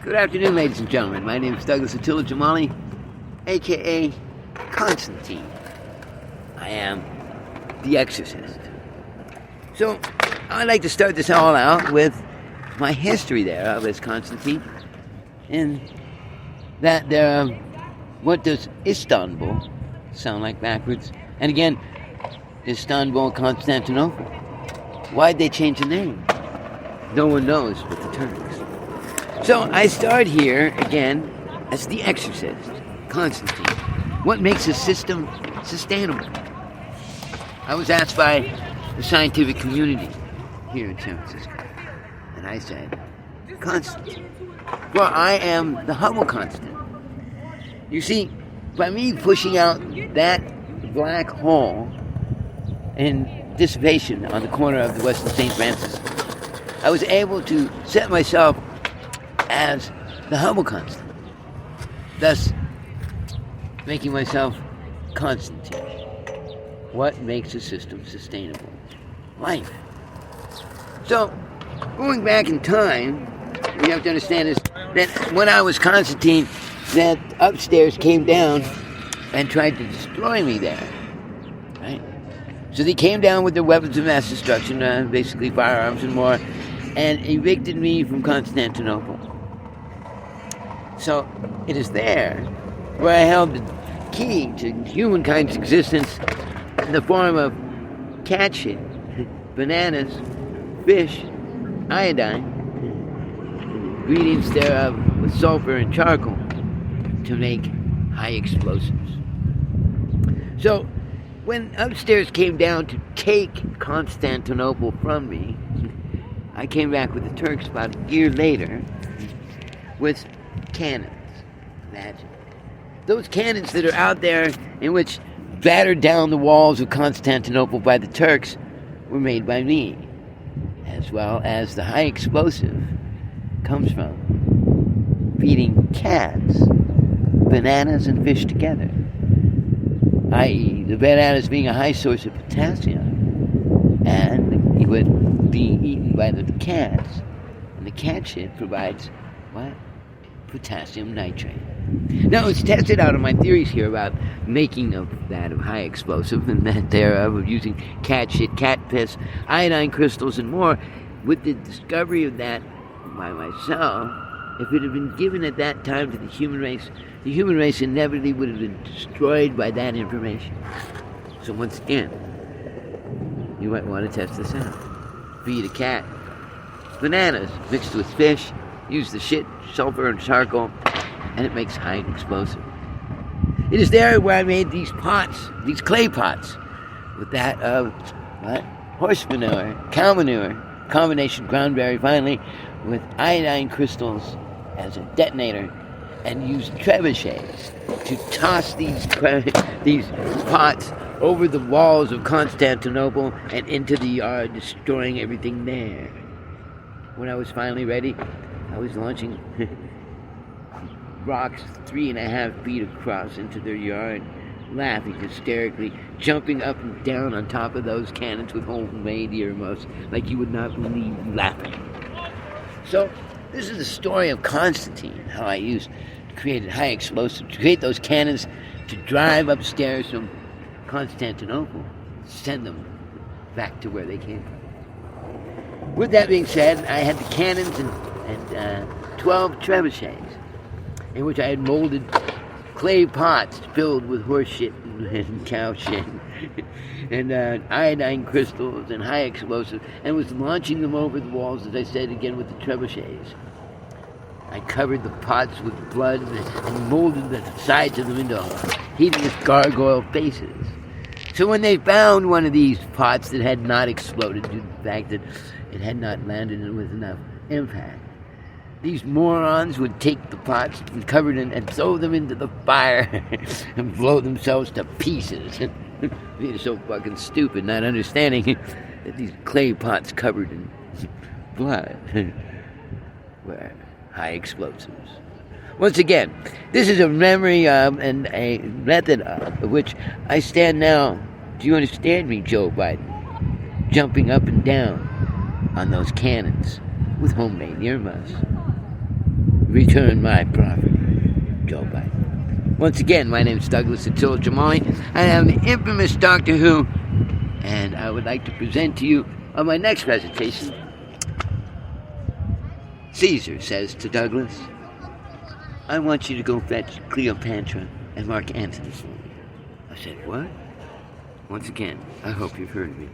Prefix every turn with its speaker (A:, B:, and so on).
A: Good afternoon, ladies and gentlemen. My name is Douglas Attila Jamali, a.k.a. Constantine. I am the Exorcist. So, I'd like to start this all out with my history there of as Constantine. And that what does Istanbul sound like backwards? And again, Istanbul, Constantinople. Why'd they change the name? No one knows but the Turks. So I start here again as the Exorcist, Constantine. What makes a system sustainable? I was asked by the scientific community here in San Francisco, and I said, Constantine. Well, I am the Hubble constant. You see, by me pushing out that black hole in dissipation on the corner of the Western St. Francis, I was able to set myself as the Hubble constant, thus making myself Constantine. What makes a system sustainable? Life. So, going back in time, what you have to understand is that when I was Constantine, that upstairs came down and tried to destroy me there, right? So they came down with their weapons of mass destruction, basically firearms and more, and evicted me from Constantinople. So it is there where I held the key to humankind's existence in the form of cat shit, bananas, fish, iodine, ingredients thereof with sulfur and charcoal to make high explosives. So when upstairs came down to take Constantinople from me, I came back with the Turks about a year later with cannons. Imagine. Those cannons that are out there in which battered down the walls of Constantinople by the Turks were made by me, as well as the high explosive comes from feeding cats bananas and fish together, i.e. the bananas being a high source of potassium, and it would be eaten by the cats, and the cat shit provides what? Potassium nitrate. Now it's tested out on my theories here about making of high explosive and that thereof of using cat shit, cat piss, iodine crystals and more. With the discovery of that by myself, if it had been given at that time to the human race inevitably would have been destroyed by that information. So once again, you might want to test this out. Feed a cat bananas mixed with fish, use the shit, sulfur and charcoal, and it makes high explosive. It is there where I made these pots, these clay pots, with that of horse manure, cow manure, combination groundberry finally, with iodine crystals as a detonator, and used trebuchets to toss these pots over the walls of Constantinople and into the yard, destroying everything there. When I was finally ready, I was launching rocks 3.5 feet across into their yard, laughing hysterically, jumping up and down on top of those cannons with homemade earmuffs like you would not believe, laughing. So, this is the story of Constantine, how I created high explosives to create those cannons to drive upstairs from Constantinople, send them back to where they came from. With that being said, I had the cannons and 12 trebuchets, in which I had molded clay pots filled with horse shit and cow shit and iodine crystals and high explosives, and was launching them over the walls, as I said again, with the trebuchets. I covered the pots with blood and molded the sides of them into hideous gargoyle faces. So when they found one of these pots that had not exploded due to the fact that it had not landed with enough impact, these morons would take the pots and cover them and throw them into the fire and blow themselves to pieces. They're so fucking stupid, not understanding that these clay pots covered in blood were high explosives. Once again, this is a memory of and a method of which I stand now. Do you understand me, Joe Biden? Jumping up and down on those cannons with homemade earmuffs. return my property. Joe Biden. Once again, my name is Douglas Attila Jamali. I am the infamous Doctor Who, and I would like to present to you on my next presentation. Caesar says to Douglas, I want you to go fetch Cleopatra and Mark Antony for me. I said, what? Once again, I hope you've heard me.